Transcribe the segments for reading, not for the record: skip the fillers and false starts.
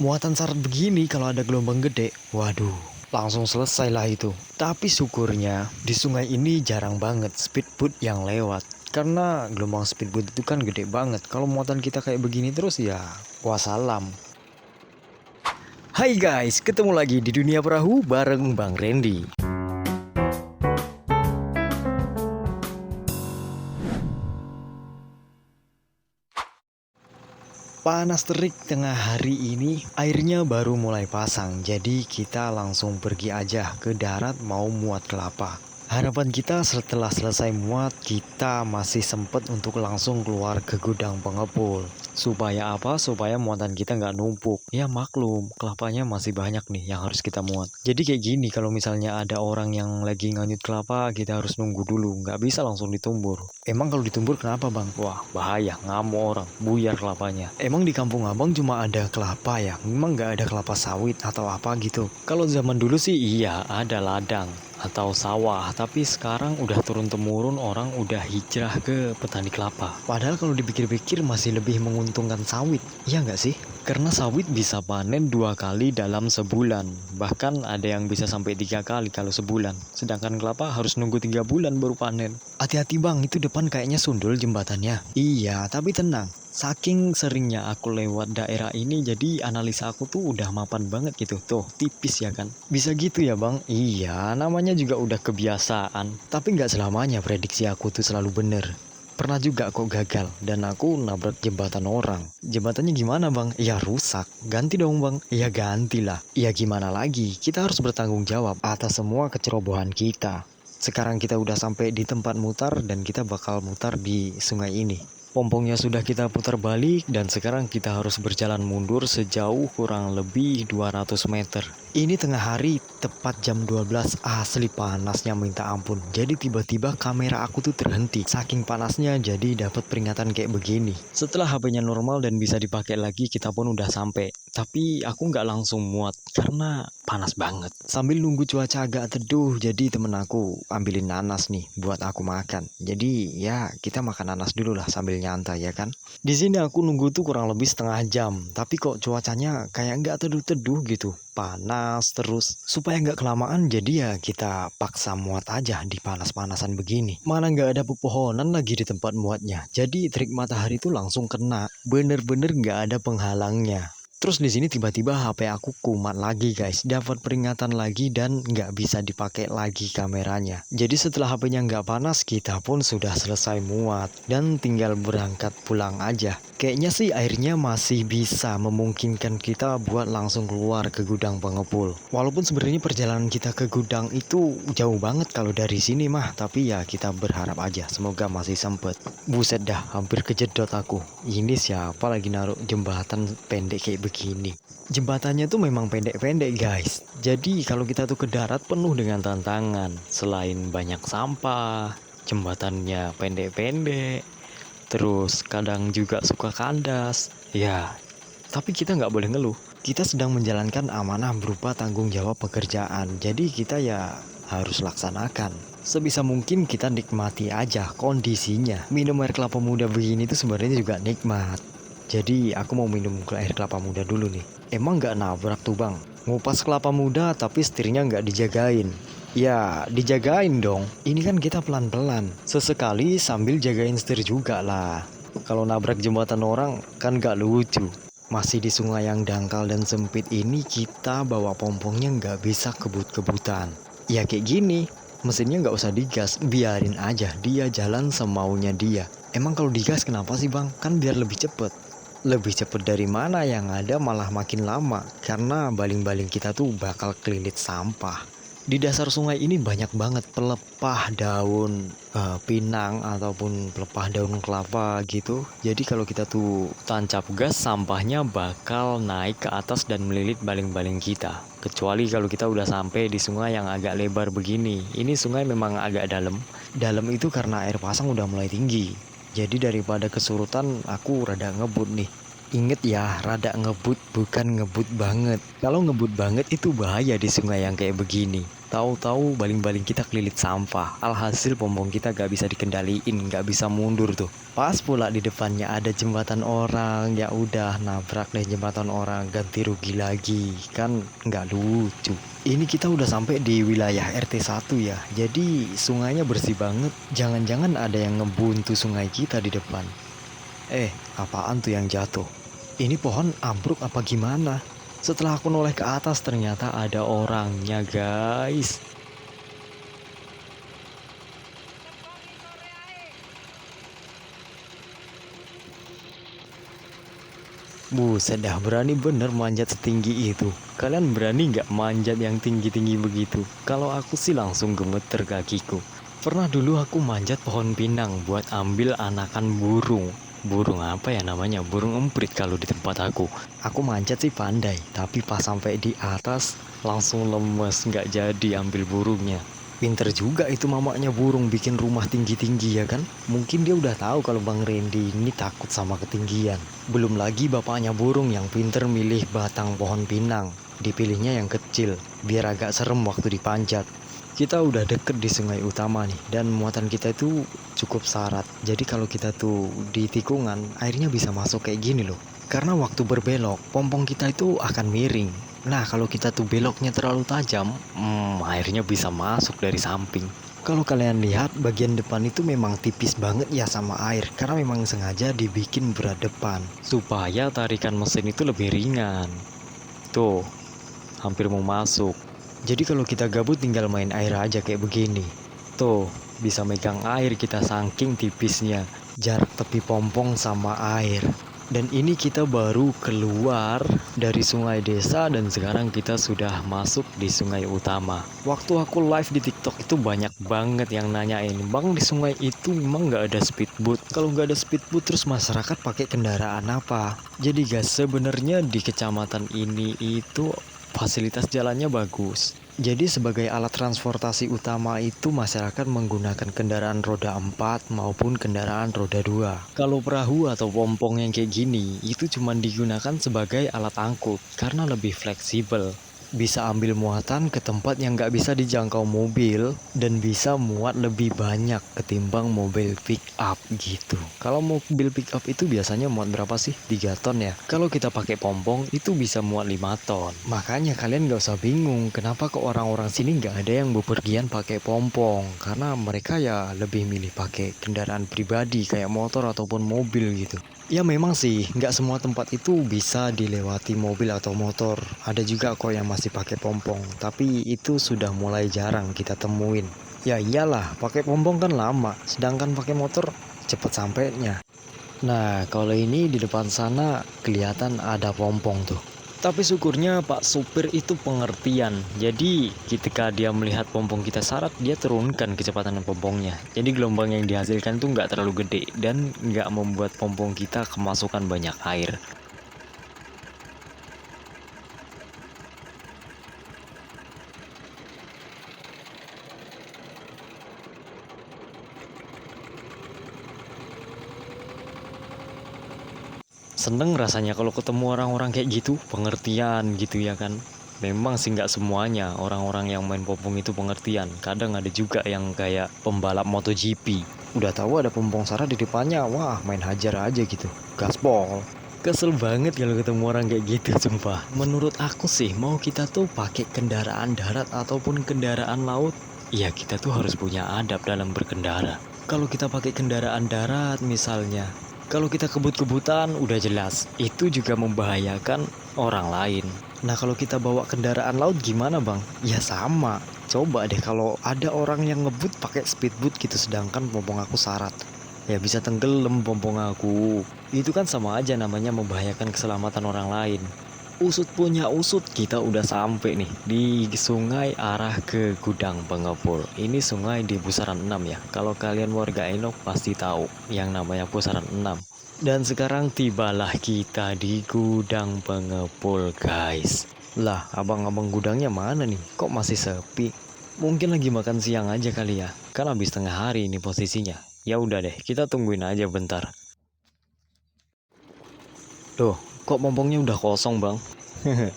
Muatan syarat begini kalau ada gelombang gede, waduh, langsung selesai lah itu. Tapi syukurnya di sungai ini jarang banget speedboat yang lewat. Karena gelombang speedboat itu kan gede banget. Kalau muatan kita kayak begini terus ya wassalam. Hai guys, ketemu lagi di Dunia Perahu bareng Bang Randy. Panas terik tengah hari ini, airnya baru mulai pasang, jadi kita langsung pergi aja ke darat mau muat kelapa. Harapan kita setelah selesai muat, kita masih sempat untuk langsung keluar ke gudang pengepul. Supaya apa? Supaya muatan kita nggak numpuk. Ya maklum, kelapanya masih banyak nih yang harus kita muat. Jadi kayak gini, kalau misalnya ada orang yang lagi nganyut kelapa, kita harus nunggu dulu, nggak bisa langsung ditumbur. Emang kalau ditumbur kenapa bang? Wah bahaya, ngamuk orang, buyar kelapanya. Emang di kampung abang cuma ada kelapa ya? Memang nggak ada kelapa sawit atau apa gitu? Kalau zaman dulu sih iya, ada ladang atau sawah, tapi sekarang udah turun-temurun orang udah hijrah ke petani kelapa. Padahal kalau dipikir-pikir masih lebih menguntungkan sawit, iya nggak sih? Karena sawit bisa panen 2 kali dalam sebulan, bahkan ada yang bisa sampai 3 kali kalau sebulan. Sedangkan kelapa harus nunggu 3 bulan baru panen. Hati-hati bang, itu depan kayaknya sundul jembatannya. Iya, tapi tenang. Saking seringnya aku lewat daerah ini, jadi analisa aku tuh udah mapan banget gitu. Tuh, tipis ya kan? Bisa gitu ya bang? Iya, namanya juga udah kebiasaan. Tapi nggak selamanya prediksi aku tuh selalu bener. Pernah juga kok gagal, dan aku nabrak jembatan orang. Jembatannya gimana bang? Ya rusak. Ganti dong bang. Ya gantilah. Ya gimana lagi? Kita harus bertanggung jawab atas semua kecerobohan kita. Sekarang kita udah sampai di tempat mutar dan kita bakal mutar di sungai ini. Pompongnya sudah kita putar balik dan sekarang kita harus berjalan mundur sejauh kurang lebih 200 meter. Ini tengah hari, tepat jam 12, asli panasnya minta ampun. Jadi tiba-tiba kamera aku tuh terhenti. Saking panasnya jadi dapat peringatan kayak begini. Setelah HP-nya normal dan bisa dipakai lagi, kita pun udah sampai. Tapi aku nggak langsung muat karena panas banget. Sambil nunggu cuaca agak teduh, jadi temen aku ambilin nanas nih buat aku makan. Jadi ya kita makan nanas dulu lah sambil nyantai ya kan. Di sini aku nunggu tuh kurang lebih setengah jam, tapi kok cuacanya kayak nggak teduh-teduh gitu. Panas terus. Supaya nggak kelamaan jadi ya kita paksa muat aja di panas-panasan begini. Mana nggak ada pepohonan lagi di tempat muatnya. Jadi terik matahari tuh langsung kena. Bener-bener nggak ada penghalangnya. Terus di sini tiba-tiba HP aku kumat lagi guys, dapat peringatan lagi dan nggak bisa dipakai lagi kameranya. Jadi setelah HP-nya nggak panas, kita pun sudah selesai muat dan tinggal berangkat pulang aja. Kayaknya sih airnya masih bisa memungkinkan kita buat langsung keluar ke gudang pengepul. Walaupun sebenarnya perjalanan kita ke gudang itu jauh banget kalau dari sini mah, tapi ya kita berharap aja semoga masih sempet. Buset dah, hampir kejedot aku. Ini siapa lagi naruh jembatan pendek kayak begini? Jembatannya tuh memang pendek-pendek guys. Jadi kalau kita tuh ke darat penuh dengan tantangan. Selain banyak sampah, jembatannya pendek-pendek. Terus kadang juga suka kandas. Ya, tapi kita nggak boleh ngeluh. Kita sedang menjalankan amanah berupa tanggung jawab pekerjaan. Jadi kita ya harus laksanakan. Sebisa mungkin kita nikmati aja kondisinya. Minum air kelapa muda begini tuh sebenarnya juga nikmat. Jadi aku mau minum air kelapa muda dulu nih. Emang nggak nabrak tuh bang? Ngupas kelapa muda tapi setirnya nggak dijagain. Ya dijagain dong. Ini kan kita pelan-pelan. Sesekali sambil jagain setir juga lah. Kalau nabrak jembatan orang kan nggak lucu. Masih di sungai yang dangkal dan sempit ini kita bawa pompongnya nggak bisa kebut-kebutan. Ya kayak gini. Mesinnya nggak usah digas, biarin aja dia jalan semaunya dia. Emang kalau digas kenapa sih bang? Kan biar lebih cepet. Lebih cepet dari mana, yang ada malah makin lama. Karena baling-baling kita tuh bakal kelilit sampah. Di dasar sungai ini banyak banget pelepah daun pinang ataupun pelepah daun kelapa gitu. Jadi kalau kita tuh tancap gas, sampahnya bakal naik ke atas dan melilit baling-baling kita. Kecuali kalau kita udah sampai di sungai yang agak lebar begini. Ini sungai memang agak dalam. Dalam itu karena air pasang udah mulai tinggi. Jadi daripada kesurutan aku rada ngebut nih. Ingat ya, rada ngebut bukan ngebut banget. Kalau ngebut banget itu bahaya di sungai yang kayak begini. Tahu-tahu baling-baling kita kelilit sampah. Alhasil pompong kita gak bisa dikendaliin, gak bisa mundur tuh. Pas pula di depannya ada jembatan orang, ya udah nabrak deh jembatan orang, ganti rugi lagi. Kan nggak lucu. Ini kita udah sampai di wilayah RT 1 ya. Jadi sungainya bersih banget. Jangan-jangan ada yang ngebuntu sungai kita di depan. Apaan tuh yang jatuh? Ini pohon ambruk apa gimana? Setelah aku noleh ke atas ternyata ada orangnya guys. Buset dah, berani bener manjat setinggi itu. Kalian berani nggak manjat yang tinggi-tinggi begitu? Kalau aku sih langsung gemeter kakiku. Pernah dulu aku manjat pohon pinang buat ambil anakan burung. Burung apa ya namanya? Burung emprit kalau di tempat aku. Aku manjat sih pandai, tapi pas sampai di atas langsung lemes, nggak jadi ambil burungnya. Pinter juga itu mamanya burung bikin rumah tinggi-tinggi ya kan? Mungkin dia udah tahu kalau Bang Randy ini takut sama ketinggian. Belum lagi bapaknya burung yang pinter milih batang pohon pinang. Dipilihnya yang kecil, biar agak serem waktu dipanjat. Kita udah deket di sungai utama nih, dan muatan kita itu cukup syarat. Jadi kalau kita tuh di tikungan, airnya bisa masuk kayak gini loh. Karena waktu berbelok, pompong kita itu akan miring. Nah, kalau kita tuh beloknya terlalu tajam, airnya bisa masuk dari samping. Kalau kalian lihat, bagian depan itu memang tipis banget ya sama air, karena memang sengaja dibikin berat depan, supaya tarikan mesin itu lebih ringan. Tuh, hampir mau masuk. Jadi kalau kita gabut tinggal main air aja kayak begini. Tuh, bisa megang air kita saking tipisnya. Jarak tepi pompong sama air. Dan ini kita baru keluar dari sungai desa dan sekarang kita sudah masuk di sungai utama. Waktu aku live di TikTok itu banyak banget yang nanyain, Bang di sungai itu memang nggak ada speedboat? Kalau nggak ada speedboat terus masyarakat pakai kendaraan apa? Jadi guys, sebenarnya di kecamatan ini itu fasilitas jalannya bagus. Jadi sebagai alat transportasi utama itu masyarakat menggunakan kendaraan roda 4 maupun kendaraan roda 2. Kalau perahu atau pompong yang kayak gini itu cuma digunakan sebagai alat angkut karena lebih fleksibel. Bisa ambil muatan ke tempat yang nggak bisa dijangkau mobil dan bisa muat lebih banyak ketimbang mobil pick up gitu. Kalau mobil pick up itu biasanya muat berapa sih? 3 ton ya. Kalau kita pakai pompong itu bisa muat 5 ton. Makanya kalian nggak usah bingung kenapa kok orang-orang sini nggak ada yang bepergian pakai pompong. Karena mereka ya lebih milih pakai kendaraan pribadi kayak motor ataupun mobil gitu. Ya memang sih, nggak semua tempat itu bisa dilewati mobil atau motor. Ada juga kok yang masih pakai pompong, tapi itu sudah mulai jarang kita temuin. Ya iyalah, pakai pompong kan lama, sedangkan pakai motor cepat sampainya. Nah, kalau ini di depan sana kelihatan ada pompong tuh. Tapi syukurnya Pak Supir itu pengertian. Jadi ketika dia melihat pompong kita syarat, dia turunkan kecepatan pompongnya. Jadi gelombang yang dihasilkan tuh nggak terlalu gede dan nggak membuat pompong kita kemasukan banyak air. Seneng rasanya kalau ketemu orang-orang kayak gitu, pengertian gitu ya kan. Memang sih nggak semuanya orang-orang yang main pompong itu pengertian. Kadang ada juga yang kayak pembalap MotoGP. Udah tahu ada pompong syarat di depannya, wah main hajar aja gitu. Gaspol. Kesel banget kalau ketemu orang kayak gitu, sumpah. Menurut aku sih, mau kita tuh pakai kendaraan darat ataupun kendaraan laut, ya kita tuh harus punya adab dalam berkendara. Kalau kita pakai kendaraan darat misalnya, kalau kita kebut-kebutan udah jelas, itu juga membahayakan orang lain. Nah kalau kita bawa kendaraan laut gimana bang? Ya sama. Coba deh kalau ada orang yang ngebut pakai speedboat gitu sedangkan pompong aku syarat. Ya bisa tenggelam pompong aku. Itu kan sama aja namanya membahayakan keselamatan orang lain. Usut punya usut, kita udah sampai nih di sungai arah ke Gudang Pengepul. Ini sungai di Pusaran 6 ya. Kalau kalian warga Enok pasti tahu yang namanya Pusaran 6. Dan sekarang tibalah kita di Gudang Pengepul, guys. Lah, abang-abang gudangnya mana nih? Kok masih sepi? Mungkin lagi makan siang aja kali ya. Kan habis tengah hari ini posisinya. Ya udah deh, kita tungguin aja bentar. Loh, kok pompongnya udah kosong, Bang?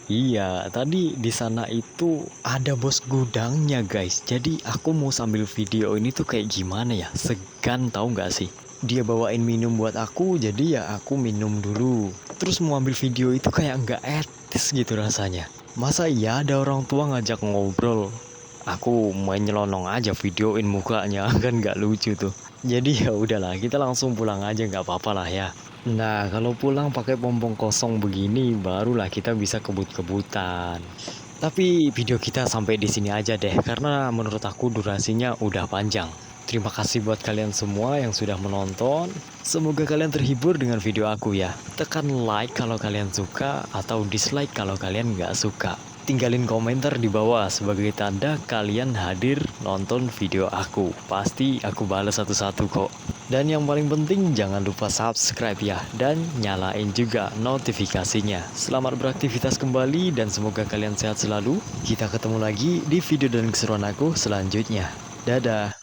Iya, tadi di sana itu ada bos gudangnya guys. Jadi aku mau sambil video ini tuh kayak gimana ya? Segan tahu nggak sih? Dia bawain minum buat aku, jadi ya aku minum dulu. Terus mau ambil video itu kayak nggak etis gitu rasanya. Masa iya ada orang tua ngajak ngobrol? Aku main nyelonong aja videoin mukanya kan nggak lucu tuh. Jadi ya udahlah, kita langsung pulang aja nggak apa-apa lah ya. Nah, kalau pulang pakai pompong kosong begini, barulah kita bisa kebut-kebutan. Tapi video kita sampai di sini aja deh, karena menurut aku durasinya udah panjang. Terima kasih buat kalian semua yang sudah menonton. Semoga kalian terhibur dengan video aku ya. Tekan like kalau kalian suka, atau dislike kalau kalian nggak suka. Tinggalin komentar di bawah sebagai tanda kalian hadir nonton video aku. Pasti aku balas satu-satu kok. Dan yang paling penting jangan lupa subscribe ya. Dan nyalain juga notifikasinya. Selamat beraktivitas kembali dan semoga kalian sehat selalu. Kita ketemu lagi di video dan keseruan aku selanjutnya. Dadah.